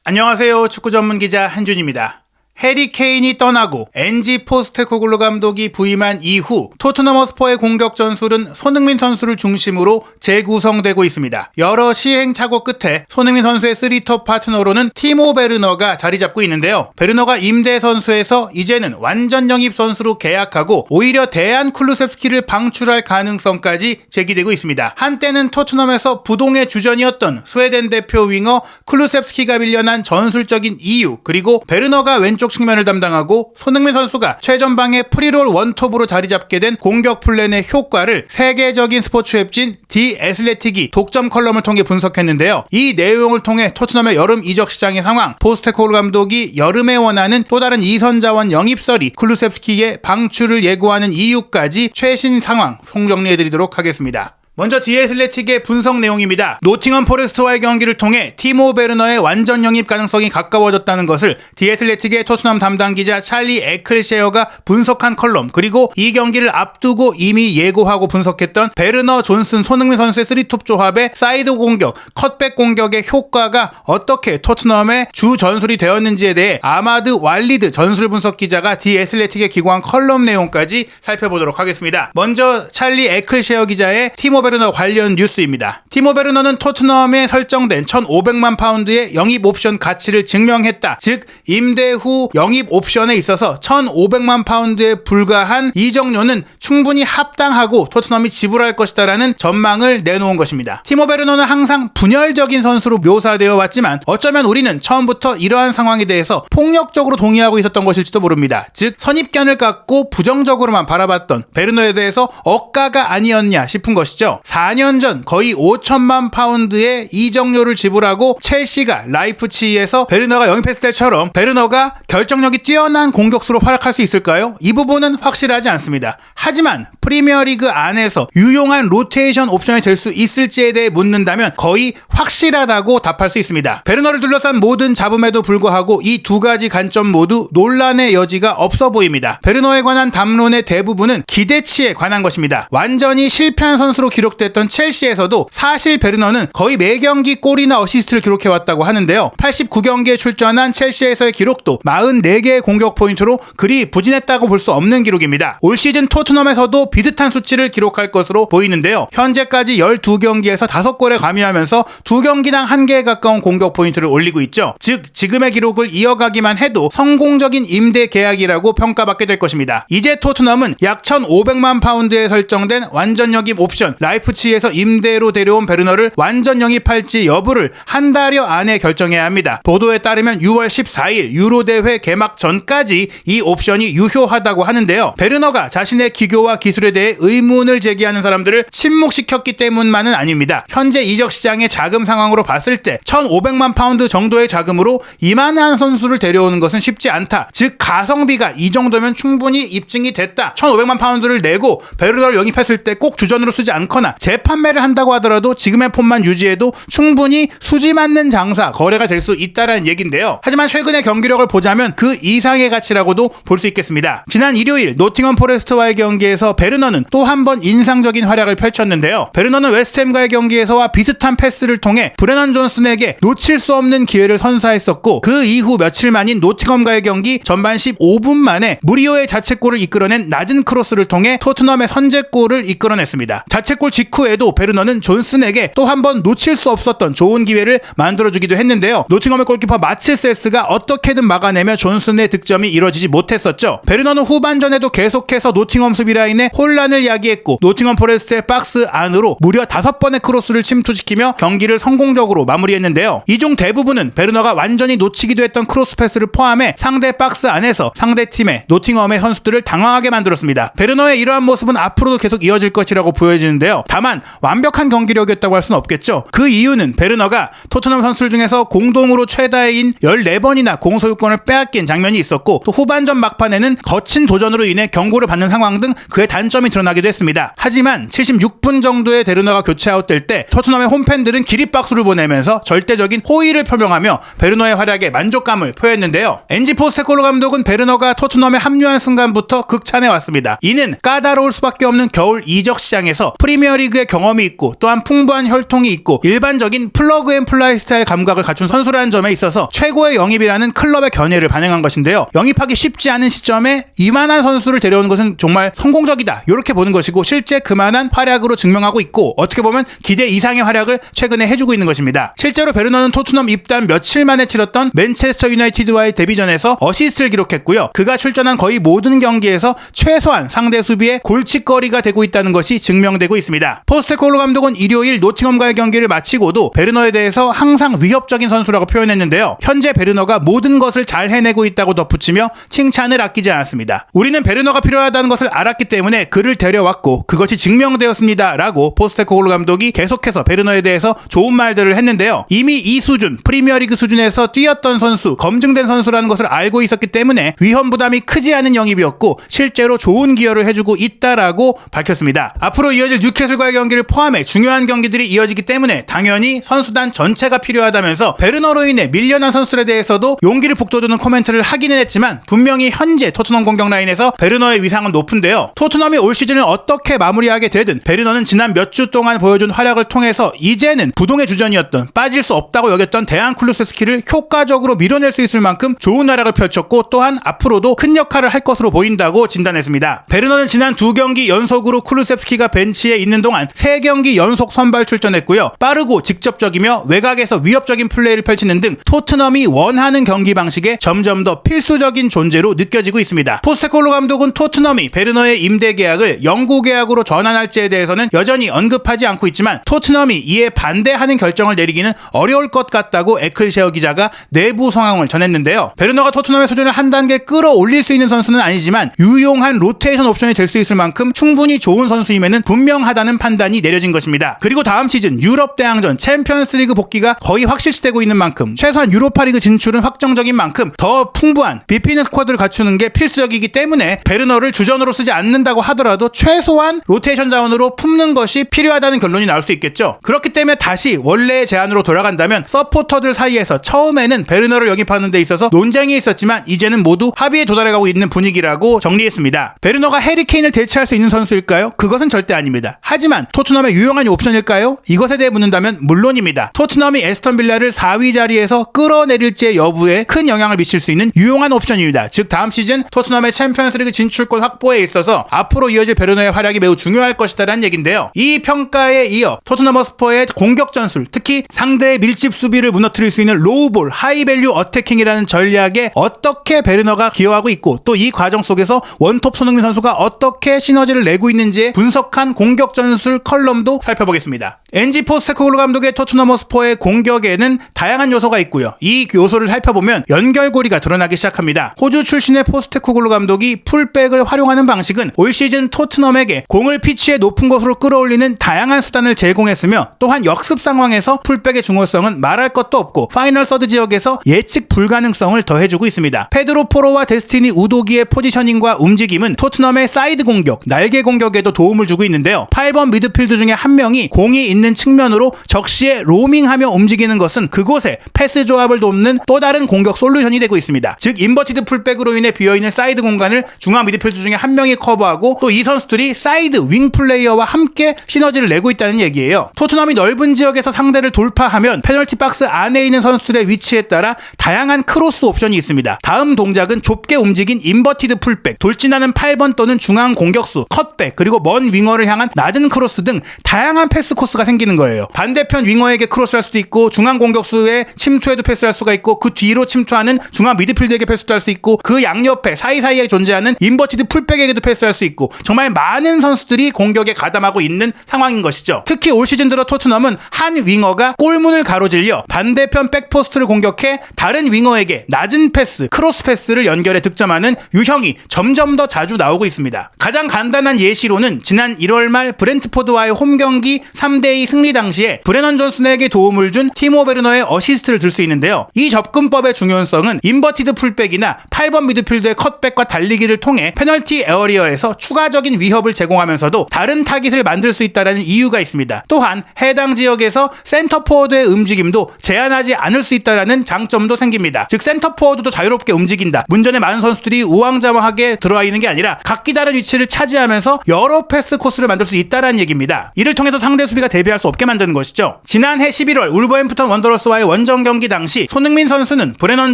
안녕하세요. 축구 전문 기자 한준입니다. 해리 케인이 떠나고 엔지 포스테코글루 감독이 부임한 이후 토트넘 허스퍼의 공격 전술은 손흥민 선수를 중심으로 재구성되고 있습니다. 여러 시행착오 끝에 손흥민 선수의 3톱 파트너로는 티모 베르너가 자리 잡고 있는데요. 베르너가 임대 선수에서 이제는 완전 영입 선수로 계약하고 오히려 대안 쿨루셉스키를 방출할 가능성까지 제기되고 있습니다. 한때는 토트넘에서 부동의 주전이었던 스웨덴 대표 윙어 쿨루셉스키가 밀려난 전술적인 이유, 그리고 베르너가 왼쪽 측면을 담당하고 손흥민 선수가 최전방의 프리롤 원톱으로 자리 잡게 된 공격 플랜의 효과를 세계적인 스포츠 웹진 디 애슬레틱이 독점 컬럼을 통해 분석했는데요. 이 내용을 통해 토트넘의 여름 이적 시장의 상황, 포스테코글루 감독이 여름에 원하는 또 다른 이선 자원 영입설이 쿨루셉스키의 방출을 예고하는 이유까지 최신 상황 총정리해드리도록 하겠습니다. 먼저 디 애슬레틱의 분석 내용입니다. 노팅엄 포레스트와의 경기를 통해 티모 베르너의 완전 영입 가능성이 가까워졌다는 것을 디 애슬레틱의 토트넘 담당 기자 찰리 에클셰어가 분석한 컬럼, 그리고 이 경기를 앞두고 이미 예고하고 분석했던 베르너, 존슨, 손흥민 선수의 3톱 조합의 사이드 공격, 컷백 공격의 효과가 어떻게 토트넘의 주 전술이 되었는지에 대해 아마드 왈리드 전술 분석 기자가 디 애슬레틱에 기고한 컬럼 내용까지 살펴보도록 하겠습니다. 먼저 찰리 에클셰어 기자의 티모 베르너 관련 뉴스입니다. 티모 베르너는 토트넘에 설정된 1,500만 파운드의 영입 옵션 가치를 증명했다. 즉 임대 후 영입 옵션에 있어서 1,500만 파운드에 불과한 이적료는 충분히 합당하고 토트넘이 지불할 것이다라는 전망을 내놓은 것입니다. 티모 베르너는 항상 분열적인 선수로 묘사되어 왔지만 어쩌면 우리는 처음부터 이러한 상황에 대해서 폭력적으로 동의하고 있었던 것일지도 모릅니다. 즉 선입견을 갖고 부정적으로만 바라봤던 베르너에 대해서 억가가 아니었냐 싶은 것이죠. 4년 전 거의 5천만 파운드의 이적료를 지불하고 첼시가 라이프치히에서 베르너가 영입했을 때처럼 베르너가 결정력이 뛰어난 공격수로 활약할 수 있을까요? 이 부분은 확실하지 않습니다. 하지만 프리미어리그 안에서 유용한 로테이션 옵션이 될 수 있을지에 대해 묻는다면 거의 확실하다고 답할 수 있습니다. 베르너를 둘러싼 모든 잡음에도 불구하고 이 두 가지 관점 모두 논란의 여지가 없어 보입니다. 베르너에 관한 담론의 대부분은 기대치에 관한 것입니다. 완전히 실패한 선수로 기록됐던 첼시에서도 사실 베르너는 거의 매경기 골이나 어시스트를 기록해왔다고 하는데요. 89경기에 출전한 첼시에서의 기록도 44개의 공격 포인트로 그리 부진했다고 볼 수 없는 기록입니다. 올 시즌 토트넘에서도 비슷한 수치를 기록할 것으로 보이는데요. 현재까지 12경기에서 5골에 가미하면서 2경기당 1개에 가까운 공격 포인트를 올리고 있죠. 즉 지금의 기록을 이어가기만 해도 성공적인 임대 계약이라고 평가받게 될 것입니다. 이제 토트넘은 약 1,500만 파운드에 설정된 완전 영입 옵션 라이프치히에서 임대로 데려온 베르너를 완전 영입할지 여부를 한 달여 안에 결정해야 합니다. 보도에 따르면 6월 14일 유로 대회 개막 전까지 이 옵션이 유효하다고 하는데요. 베르너가 자신의 기교와 기술에 대해 의문을 제기하는 사람들을 침묵시켰기 때문만은 아닙니다. 현재 이적 시장의 자금 상황으로 봤을 때 1,500만 파운드 정도의 자금으로 이만한 선수를 데려오는 것은 쉽지 않다. 즉 가성비가 이 정도면 충분히 입증이 됐다. 1,500만 파운드를 내고 베르너를 영입했을 때 꼭 주전으로 쓰지 않거나 재판매를 한다고 하더라도 지금의 폼만 유지해도 충분히 수지 맞는 장사, 거래가 될 수 있다라는 얘기인데요. 하지만 최근의 경기력을 보자면 그 이상의 가치라고도 볼 수 있겠습니다. 지난 일요일 노팅엄 포레스트와의 경기에서 베르너는 또 한 번 인상적인 활약을 펼쳤는데요. 베르너는 웨스트햄과의 경기에서와 비슷한 패스를 통해 브레넌 존슨에게 놓칠 수 없는 기회를 선사했었고 그 이후 며칠 만인 노팅엄과의 경기 전반 15분 만에 무리오의 자책골을 이끌어낸 낮은 크로스를 통해 토트넘의 선제골을 이끌어냈습니다. 자책골 직후에도 베르너는 존슨에게 또 한 번 놓칠 수 없었던 좋은 기회를 만들어주기도 했는데요. 노팅엄의 골키퍼 마츠셀스가 어떻게든 막아내며 존슨의 득점이 이뤄지지 못했었죠. 베르너는 후반전에도 계속해서 노팅엄 수비라인에 혼란을 야기했고 노팅엄 포레스트의 박스 안으로 무려 5번의 크로스를 침투시키며 경기를 성공적으로 마무리했는데요. 이 중 대부분은 베르너가 완전히 놓치기도 했던 크로스 패스를 포함해 상대 박스 안에서 상대팀의 노팅엄의 선수들을 당황하게 만들었습니다. 베르너의 이러한 모습은 앞으로도 계속 이어질 것이라고 보여지는데요. 다만 완벽한 경기력이었다고 할 수는 없겠죠. 그 이유는 베르너가 토트넘 선수들 중에서 공동으로 최다인 14번이나 공소유권을 빼앗긴 장면이 있었고 또 후반전 막판에는 거친 도전으로 인해 경고를 받는 상황 등 그의 단점이 드러나기도 했습니다. 하지만 76분 정도의 베르너가 교체 아웃될 때 토트넘의 홈팬들은 기립박수를 보내면서 절대적인 호의를 표명하며 베르너의 활약에 만족감을 표했는데요. 엔지 포스테코글루 감독은 베르너가 토트넘에 합류한 순간부터 극찬해왔습니다. 이는 까다로울 수밖에 없는 겨울 이적 시장에서 프리미어 프리미어리그의 경험이 있고 또한 풍부한 혈통이 있고 일반적인 플러그앤플라이 스타일 감각을 갖춘 선수라는 점에 있어서 최고의 영입이라는 클럽의 견해를 반영한 것인데요. 영입하기 쉽지 않은 시점에 이만한 선수를 데려오는 것은 정말 성공적이다, 이렇게 보는 것이고 실제 그만한 활약으로 증명하고 있고 어떻게 보면 기대 이상의 활약을 최근에 해주고 있는 것입니다. 실제로 베르너는 토트넘 입단 며칠 만에 치렀던 맨체스터 유나이티드와의 데뷔전에서 어시스트를 기록했고요. 그가 출전한 거의 모든 경기에서 최소한 상대 수비에 골칫거리가 되고 있다는 것이 증명되고 있습니다. 포스테코글루 감독은 일요일 노팅엄과의 경기를 마치고도 베르너에 대해서 항상 위협적인 선수라고 표현했는데요. 현재 베르너가 모든 것을 잘 해내고 있다고 덧붙이며 칭찬을 아끼지 않았습니다. 우리는 베르너가 필요하다는 것을 알았기 때문에 그를 데려왔고 그것이 증명되었습니다 라고 포스테코글루 감독이 계속해서 베르너에 대해서 좋은 말들을 했는데요. 이미 이 수준, 프리미어리그 수준에서 뛰었던 선수, 검증된 선수라는 것을 알고 있었기 때문에 위험 부담이 크지 않은 영입이었고 실제로 좋은 기여를 해주고 있다라고 밝혔습니다. 앞으로 이어질 뉴캐슬과의 경기를 포함해 중요한 경기들이 이어지기 때문에 당연히 선수단 전체가 필요하다면서 베르너로 인해 밀려난 선수들에 대해서도 용기를 북돋우는 코멘트를 하기는 했지만 분명히 현재 토트넘 공격 라인에서 베르너의 위상은 높은데요. 토트넘이 올 시즌을 어떻게 마무리하게 되든 베르너는 지난 몇 주 동안 보여준 활약을 통해서 이제는 부동의 주전이었던, 빠질 수 없다고 여겼던 데안 쿨루세스키를 효과적으로 밀어낼 수 있을 만큼 좋은 활약을 펼쳤고 또한 앞으로도 큰 역할을 할 것으로 보인다고 진단했습니다. 베르너는 지난 2경기 연속으로 쿨루세스키가 벤치에 있는 동안 3경기 연속 선발 출전했고요. 빠르고 직접적이며 외곽에서 위협적인 플레이를 펼치는 등 토트넘이 원하는 경기 방식에 점점 더 필수적인 존재로 느껴지고 있습니다. 포스테코글루 감독은 토트넘이 베르너의 임대 계약을 영구 계약으로 전환할지에 대해서는 여전히 언급하지 않고 있지만 토트넘이 이에 반대하는 결정을 내리기는 어려울 것 같다고 에클셰어 기자가 내부 상황을 전했는데요. 베르너가 토트넘의 수준을 한 단계 끌어올릴 수 있는 선수는 아니지만 유용한 로테이션 옵션이 될 수 있을 만큼 충분히 좋은 선수임에는 분명하다는 판단이 내려진 것입니다. 그리고 다음 시즌 유럽 대항전 챔피언스리그 복귀가 거의 확실시되고 있는 만큼 최소한 유로파리그 진출은 확정적인 만큼 더 풍부한 비피는 스쿼드를 갖추는 게 필수적이기 때문에 베르너를 주전으로 쓰지 않는다고 하더라도 최소한 로테이션 자원으로 품는 것이 필요하다는 결론이 나올 수 있겠죠. 그렇기 때문에 다시 원래의 제안으로 돌아간다면 서포터들 사이에서 처음에는 베르너를 영입하는 데 있어서 논쟁이 있었지만 이제는 모두 합의에 도달해가고 있는 분위기라고 정리했습니다. 베르너가 해리 케인을 대체할 수 있는 선수일까요? 그것은 절대 아닙니다. 하지만 토트넘의 유용한 옵션일까요? 이것에 대해 묻는다면 물론입니다. 토트넘이 에스턴 빌라를 4위 자리에서 끌어내릴지의 여부에 큰 영향을 미칠 수 있는 유용한 옵션입니다. 즉 다음 시즌 토트넘의 챔피언스리그 진출권 확보에 있어서 앞으로 이어질 베르너의 활약이 매우 중요할 것이다라는 얘긴데요. 이 평가에 이어 토트넘 허스퍼의 공격 전술, 특히 상대의 밀집 수비를 무너뜨릴 수 있는 로우볼, 하이밸류 어태킹이라는 전략에 어떻게 베르너가 기여하고 있고 또 이 과정 속에서 원톱 손흥민 선수가 어떻게 시너지를 내고 있는지에 분석한 공격 전술 컬럼도 살펴보겠습니다. 엔지 포스테코글루 감독의 토트넘 허스퍼의 공격에는 다양한 요소가 있고요. 이 요소를 살펴보면 연결고리가 드러나기 시작합니다. 호주 출신의 포스테코글루 감독이 풀백을 활용하는 방식은 올 시즌 토트넘에게 공을 피치의 높은 곳으로 끌어올리는 다양한 수단을 제공했으며 또한 역습 상황에서 풀백의 중요성은 말할 것도 없고 파이널 서드 지역에서 예측 불가능성을 더해주고 있습니다. 페드로 포로와 데스티니 우도기의 포지셔닝과 움직임은 토트넘의 사이드 공격, 날개 공격에도 도움을 주고 있는데요. 8번 미드필드 중에 한 명이 공이 있는 측면으로 적시에 로밍하며 움직이는 것은 그곳에 패스 조합을 돕는 또 다른 공격 솔루션이 되고 있습니다. 즉 인버티드 풀백으로 인해 비어있는 사이드 공간을 중앙 미드필드 중에 한 명이 커버하고 또 이 선수들이 사이드 윙 플레이어와 함께 시너지를 내고 있다는 얘기예요. 토트넘이 넓은 지역에서 상대를 돌파하면 페널티 박스 안에 있는 선수들의 위치에 따라 다양한 크로스 옵션이 있습니다. 다음 동작은 좁게 움직인 인버티드 풀백, 돌진하는 8번 또는 중앙 공격수, 컷백, 그리고 먼 윙어를 향한 낮은 크로스 등 다양한 패스 코스가 생기는 거예요. 반대편 윙어에게 크로스할 수도 있고 중앙 공격수의 침투에도 패스할 수가 있고 그 뒤로 침투하는 중앙 미드필드에게 패스도 할 수 있고 그 양옆에 사이사이에 존재하는 인버티드 풀백에게도 패스할 수 있고 정말 많은 선수들이 공격에 가담하고 있는 상황인 것이죠. 특히 올 시즌 들어 토트넘은 한 윙어가 골문을 가로질려 반대편 백포스트를 공격해 다른 윙어에게 낮은 패스, 크로스 패스를 연결해 득점하는 유형이 점점 더 자주 나오고 있습니다. 가장 간단한 예시로는 지난 1월 말 브렌트포드와의 홈경기 3대2 승리 당시에 브레넌 존슨에게 도움을 준 티모 베르너의 어시스트를 들 수 있는데요. 이 접근법의 중요성은 인버티드 풀백이나 8번 미드필드의 컷백과 달리기를 통해 페널티 에어리어에서 추가적인 위협을 제공하면서도 다른 타깃을 만들 수 있다는 이유가 있습니다. 또한 해당 지역에서 센터포워드의 움직임도 제한하지 않을 수 있다는 장점도 생깁니다. 즉 센터포워드도 자유롭게 움직인다. 문전에 많은 선수들이 우왕좌왕하게 들어와 있는 게 아니라 각기 다른 위치를 차지하면서 여러 패스 코스를 만들 수 있다. 있다라는 얘기입니다. 이를 통해서 상대 수비가 대비할 수 없게 만드는 것이죠. 지난해 11월 울버햄프턴 원더러스와의 원정 경기 당시 손흥민 선수는 브레넌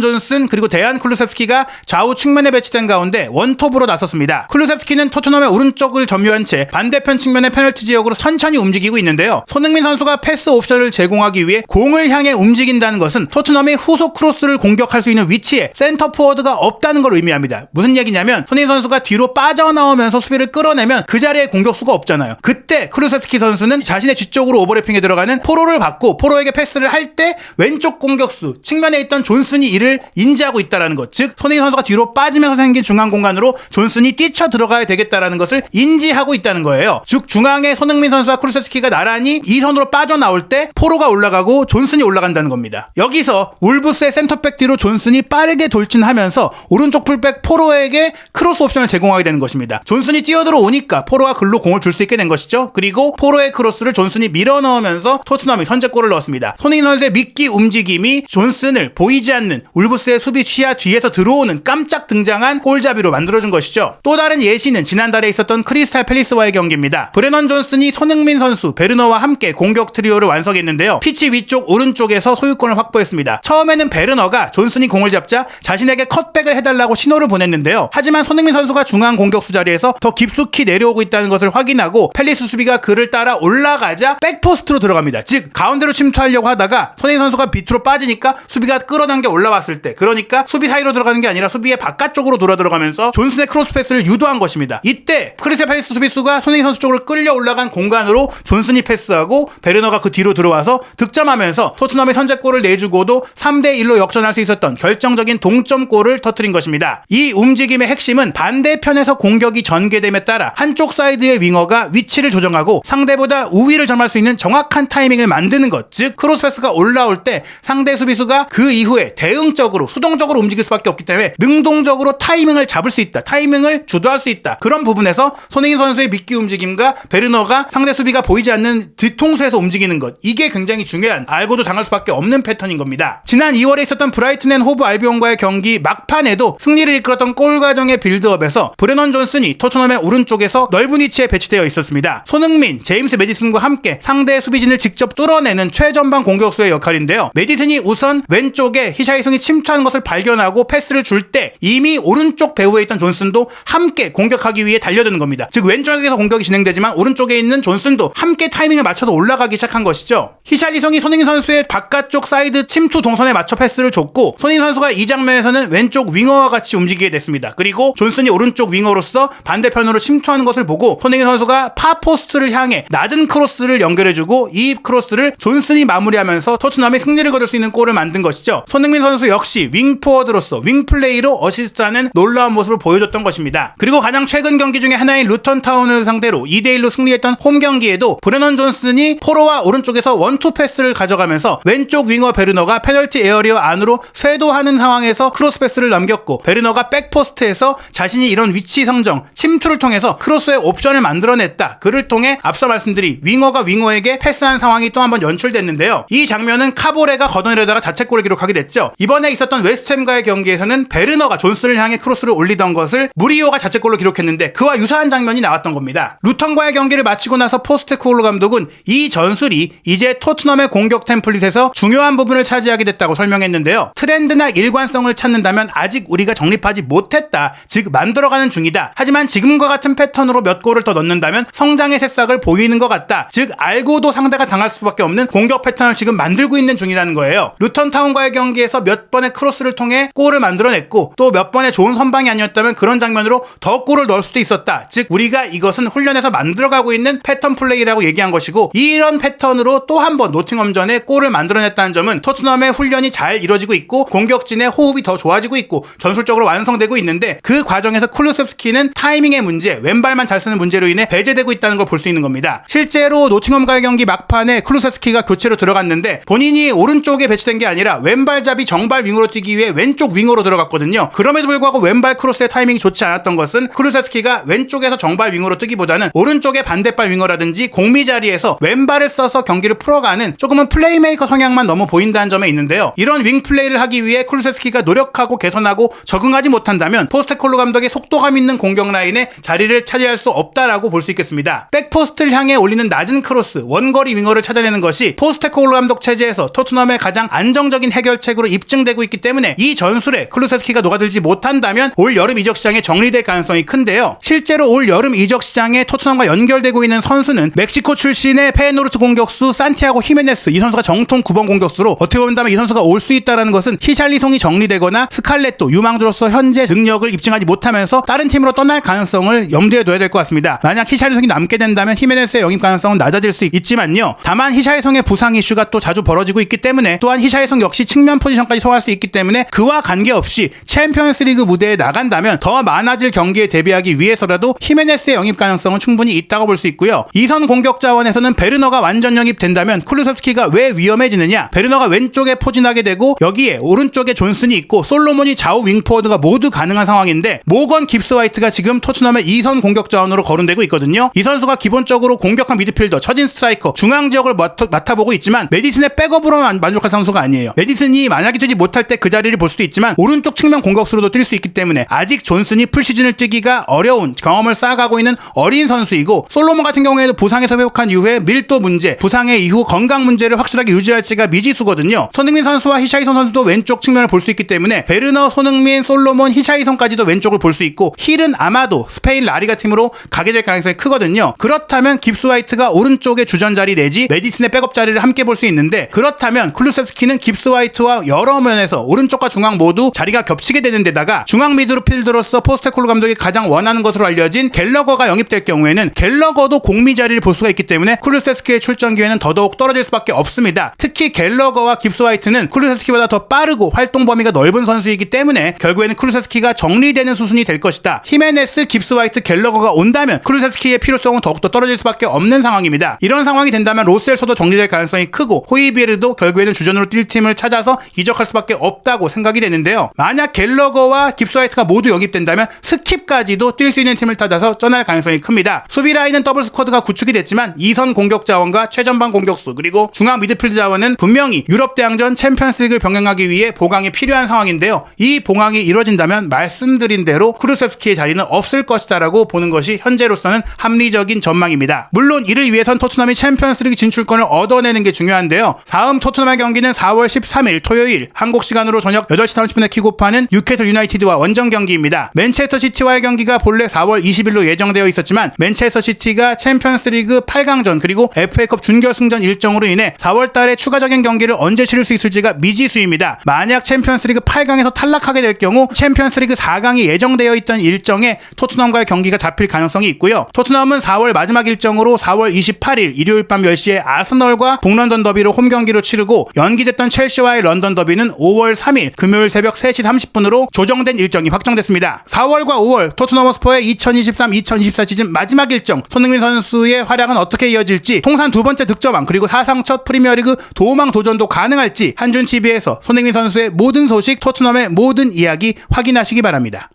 존슨 그리고 데안 쿨루셉스키가 좌우 측면에 배치된 가운데 원톱으로 나섰습니다. 쿨루셉스키는 토트넘의 오른쪽을 점유한 채 반대편 측면의 페널티 지역으로 천천히 움직이고 있는데요. 손흥민 선수가 패스 옵션을 제공하기 위해 공을 향해 움직인다는 것은 토트넘이 후속 크로스를 공격할 수 있는 위치에 센터 포워드가 없다는 걸 의미합니다. 무슨 얘기냐면 손흥민 선수가 뒤로 빠져나오면서 수비를 끌어내면 그 자리에 공격수가 없잖아요. 그때 쿨루셉스키 선수는 자신의 뒤쪽으로 오버래핑에 들어가는 포로를 받고 포로에게 패스를 할 때 왼쪽 공격수 측면에 있던 존슨이 이를 인지하고 있다는 것, 즉 손흥민 선수가 뒤로 빠지면서 생긴 중앙 공간으로 존슨이 뛰쳐 들어가야 되겠다라는 것을 인지하고 있다는 거예요. 즉 중앙에 손흥민 선수와 쿨루셉스키가 나란히 이 선으로 빠져나올 때 포로가 올라가고 존슨이 올라간다는 겁니다. 여기서 울브스의 센터백 뒤로 존슨이 빠르게 돌진하면서 오른쪽 풀백 포로에게 크로스 옵션을 제공하게 되는 것입니다. 존슨이 뛰어들어오니까 포로가 글로 공을 줄 수 있게 된 것이죠. 그리고 포로의 크로스를 존슨이 밀어 넣으면서 토트넘이 선제골을 넣었습니다. 손흥민 선수의 미끼 움직임이 존슨을 보이지 않는 울브스의 수비 취하 뒤에서 들어오는 깜짝 등장한 골잡이로 만들어준 것이죠. 또 다른 예시는 지난달에 있었던 크리스탈 팰리스와의 경기입니다. 브레넌 존슨이 손흥민 선수, 베르너와 함께 공격 트리오를 완성했는데요. 피치 위쪽 오른쪽에서 소유권을 확보했습니다. 처음에는 베르너가 존슨이 공을 잡자 자신에게 컷백을 해달라고 신호를 보냈는데요. 하지만 손흥민 선수가 중앙 공격수 자리에서 더 깊숙이 내려오고 있다는 것을 확인하고 팰리스 수비가 그를 따라 올라가자 백포스트로 들어갑니다. 즉 가운데로 침투하려고 하다가 손흥민 선수가 밑으로 빠지니까 수비가 끌어당겨 올라왔을 때, 그러니까 수비 사이로 들어가는 게 아니라 수비의 바깥쪽으로 돌아 들어가면서 존슨의 크로스 패스를 유도한 것입니다. 이때 크리스탈 팰리스 수비수가 손흥민 선수 쪽으로 끌려 올라간 공간으로 존슨이 패스하고 베르너가 그 뒤로 들어와서 득점하면서 토트넘의 선제골을 내주고도 3대1로 역전할 수 있었던 결정적인 동점골을 터뜨린 것입니다. 이 움직임의 핵심은 반대편에서 공격이 전개됨에 따라 한쪽 사이드의 윙어가 위치를 조정하고 상대보다 우위를 점할 수 있는 정확한 타이밍을 만드는 것, 즉 크로스 패스가 올라올 때 상대 수비수가 그 이후에 대응적으로 수동적으로 움직일 수밖에 없기 때문에 능동적으로 타이밍을 잡을 수 있다, 타이밍을 주도할 수 있다. 그런 부분에서 손흥민 선수의 미끼 움직임과 베르너가 상대 수비가 보이지 않는 뒤통수에서 움직이는 것, 이게 굉장히 중요한, 알고도 당할 수밖에 없는 패턴인 겁니다. 지난 2월에 있었던 브라이튼 앤 호브 알비온과의 경기 막판에도 승리를 이끌었던 골 과정의 빌드업에서 브레넌 존슨이 토트넘의 오른쪽에서 넓은 위치에 배치되어 있었습니다. 손흥민, 제임스 매디슨과 함께 상대 수비진을 직접 뚫어내는 최전방 공격수의 역할인데요. 매디슨이 우선 왼쪽에 히샤이송이 침투하는 것을 발견하고 패스를 줄 때 이미 오른쪽 배후에 있던 존슨도 함께 공격하기 위해 달려드는 겁니다. 즉 왼쪽에서 공격이 진행되지만 오른쪽에 있는 존슨도 함께 타이밍을 맞춰서 올라가기 시작한 것이죠. 히샬리송이 손흥민 선수의 바깥쪽 사이드 침투 동선에 맞춰 패스를 줬고 손흥민 선수가 이 장면에서는 왼쪽 윙어와 같이 움직이게 됐습니다. 그리고 존슨이 오른쪽 윙어로서 반대편으로 침투하는 것을 보고 손흥민 선수가 파포스트를 향해 낮은 크로스를 연결해주고 이 크로스를 존슨이 마무리하면서 토트넘이 승리를 거둘 수 있는 골을 만든 것이죠. 손흥민 선수 역시 윙포워드로서 윙플레이로 어시스트하는 놀라운 모습을 보여줬던 것입니다. 그리고 가장 최근 경기 중에 하나인 루턴타운을 상대로 2대1로 승리했던 홈 경기에도 브레넌 존슨이 포로와 오른쪽에서 원투 패스를 가져가면서 왼쪽 윙어 베르너가 페널티 에어리어 안으로 쇄도하는 상황에서 크로스 패스를 넘겼고 베르너가 백포스트에서 자신이 이런 위치 성정, 침투를 통해서 크로스의 옵션을 만들어냈다. 그를 통해 앞서 말씀드린 윙어가 윙어에게 패스한 상황이 또 한 번 연출됐는데요. 이 장면은 카보레가 걷어내려다가 자책골을 기록하게 됐죠. 이번에 있었던 웨스트햄과의 경기에서는 베르너가 존슨을 향해 크로스를 올리던 것을 무리오가 자책골로 기록했는데 그와 유사한 장면이 나왔던 겁니다. 루턴과의 경기를 마치고 나서 포스테코글루 감독은 이 전술이 이제 토트넘의 공격 템플릿에서 중요한 부분을 차지하게 됐다고 설명했는데요. 트렌드나 일관성을 찾는다면 아직 우리가 정립하지 못했다. 즉 만들어가는 중이다. 하지만 지금과 같은 패턴으로 몇 골을 더 넣는다면 성장의 새싹을 보이는 것 같다. 즉 알고도 상대가 당할 수밖에 없는 공격 패턴을 지금 만들고 있는 중이라는 거예요. 루턴타운과의 경기에서 몇 번의 크로스를 통해 골을 만들어냈고 또 몇 번의 좋은 선방이 아니었다면 그런 장면으로 더 골을 넣을 수도 있었다. 즉 우리가 이것은 훈련에서 만들어가고 있는 패턴 플레이라고 얘기한 것이고 이런 패턴으로 또 한 번 노팅엄전에 골을 만들어냈다는 점은 토트넘의 훈련이 잘 이루어지고 있고 공격진의 호흡이 더 좋아지고 있고 전술적으로 완성되고 있는데 그 과정에서 쿨루셉스키는 타이밍의 문제, 왼발만 잘 쓰는 문제로 인해 배제되고 있다는 걸 볼 수 있는 겁니다. 실제로 노팅엄과의 경기 막판에 쿨루셉스키가 교체로 들어갔는데 본인이 오른쪽에 배치된 게 아니라 왼발잡이 정발 윙으로 뛰기 위해 왼쪽 윙으로 들어갔거든요. 그럼에도 불구하고 왼발 크로스의 타이밍이 좋지 않았던 것은 쿨루셉스키가 왼쪽에서 정발 윙으로 뛰기보다는 오른쪽에 반대발 윙어라든지 공미 자리에서 왼발을 써서 경기를 풀어가는 조금은 플레이메이커 성향만 너무 보인다는 점에 있는데요. 이런 윙 플레이를 하기 위해 쿨루셉스키가 노력하고 개선하고 적응하지 못한다면 포스테코글루 감독의 속도감 있는 공격 라인에 자리를 차지할 수 없다라고 볼 수 있겠습니다. 있습니다. 백포스트를 향해 올리는 낮은 크로스, 원거리 윙어를 찾아내는 것이 포스테코글루 감독 체제에서 토트넘의 가장 안정적인 해결책으로 입증되고 있기 때문에 이 전술에 클루세스키가 녹아들지 못한다면 올 여름 이적 시장에 정리될 가능성이 큰데요. 실제로 올 여름 이적 시장에 토트넘과 연결되고 있는 선수는 멕시코 출신의 페노르트 공격수 산티아고 히메네스, 이 선수가 정통 9번 공격수로 어떻게 본다면 이 선수가 올 수 있다는 것은 히샬리송이 정리되거나 스칼렛도 유망주로서 현재 능력을 입증하지 못하면서 다른 팀으로 떠날 가능성을 염두에 둬야 될 것 같습니다. 만약 히샬리송이 남게 된다면 히메네스의 영입 가능성은 낮아질 수 있지만요. 다만 히샬리송의 부상 이슈가 또 자주 벌어지고 있기 때문에 또한 히샬리송 역시 측면 포지션까지 소화할 수 있기 때문에 그와 관계없이 챔피언스리그 무대에 나간다면 더 많아질 경기에 대비하기 위해서라도 히메네스의 영입 가능성은 충분히 있다고 볼 수 있고요. 이선 공격 자원에서는 베르너가 완전 영입된다면 쿠루셉스키가 왜 위험해지느냐? 베르너가 왼쪽에 포진하게 되고 여기에 오른쪽에 존슨이 있고 솔로몬이 좌우 윙포워드가 모두 가능한 상황인데 모건 깁스 화이트가 지금 토트넘의 이선 공격 자원으로 거론되고 있거든요. 이 선수가 기본적으로 공격한 미드필더, 처진 스트라이커, 중앙 지역을 맡아보고 있지만 메디슨의 백업으로 만족할 선수가 아니에요. 메디슨이 만약에 뛰지 못할 때 그 자리를 볼 수도 있지만 오른쪽 측면 공격수로도 뛸 수 있기 때문에 아직 존슨이 풀시즌을 뛰기가 어려운 경험을 쌓아가고 있는 어린 선수이고 솔로몬 같은 경우에도 부상에서 회복한 이후에 밀도 문제, 부상의 이후 건강 문제를 확실하게 유지할지가 미지수거든요. 손흥민 선수와 히샬리송 선수도 왼쪽 측면을 볼 수 있기 때문에 베르너, 손흥민, 솔로몬, 히샬리송까지도 왼쪽을 볼 수 있고 힐은 아마도 스페인 라리가 팀으로 가게 될 가능성이 크거든요. 그렇다면 깁스 화이트가 오른쪽의 주전 자리 내지 메디슨의 백업 자리를 함께 볼 수 있는데 그렇다면 클루셉스키는 깁스 화이트와 여러 면에서 오른쪽과 중앙 모두 자리가 겹치게 되는 데다가 중앙 미드필더로서 포스테코글루 감독이 가장 원하는 것으로 알려진 갤러거가 영입될 경우에는 갤러거도 공미 자리를 볼 수가 있기 때문에 클루셉스키의 출전 기회는 더더욱 떨어질 수밖에 없습니다. 특히 갤러거와 깁스 화이트는 클루셉스키보다 더 빠르고 활동 범위가 넓은 선수이기 때문에 결국에는 클루셉스키가 정리되는 수순이 될 것이다. 히메네스, 깁스 화이트, 갤러거가 온다면 클루셉스키의 필요성은 더욱더 떨어질 수밖에 없는 상황입니다. 이런 상황이 된다면 로셀소도 정리될 가능성이 크고 호이비에르도 결국에는 주전으로 뛸 팀을 찾아서 이적할 수밖에 없다고 생각이 되는데요. 만약 갤러거와 깁스 화이트가 모두 영입된다면 스킵까지도 뛸 수 있는 팀을 찾아서 떠날 가능성이 큽니다. 수비 라인은 더블 스쿼드가 구축이 됐지만 이선 공격 자원과 최전방 공격수 그리고 중앙 미드필드 자원은 분명히 유럽 대항전 챔피언스리그를 병행하기 위해 보강이 필요한 상황인데요. 이 보강이 이루어진다면 말씀드린 대로 쿠루셉스키의 자리는 없을 것이다라고 보는 것이 현재로서는 합리적인 전망입니다. 물론 이를 위해선 토트넘이 챔피언스리그 진출권을 얻어내는 게 중요한데요. 다음 토트넘의 경기는 4월 13일 토요일 한국 시간으로 저녁 8시 30분에 킥오프하는 뉴캐슬 유나이티드와 원정 경기입니다. 맨체스터 시티와의 경기가 본래 4월 20일로 예정되어 있었지만 맨체스터 시티가 챔피언스리그 8강전 그리고 FA컵 준결승전 일정으로 인해 4월 달에 추가적인 경기를 언제 치를 수 있을지가 미지수입니다. 만약 챔피언스리그 8강에서 탈락하게 될 경우 챔피언스리그 4강이 예정되어 있던 일정에 토트넘과의 경기가 잡힐 가능성이 있고요. 토트넘은 4월 마지막 일정으로 4월 28일 일요일 밤 10시에 아스널과 북런던 더비로 홈경기로 치르고 연기됐던 첼시와의 런던 더비는 5월 3일 금요일 새벽 3시 30분으로 조정된 일정이 확정됐습니다. 4월과 5월 토트넘 허스퍼의 2023-2024 시즌 마지막 일정 손흥민 선수의 활약은 어떻게 이어질지 통산 두 번째 득점왕 그리고 사상 첫 프리미어리그 도움왕 도전도 가능할지 한준TV에서 손흥민 선수의 모든 소식 토트넘의 모든 이야기 확인하시기 바랍니다.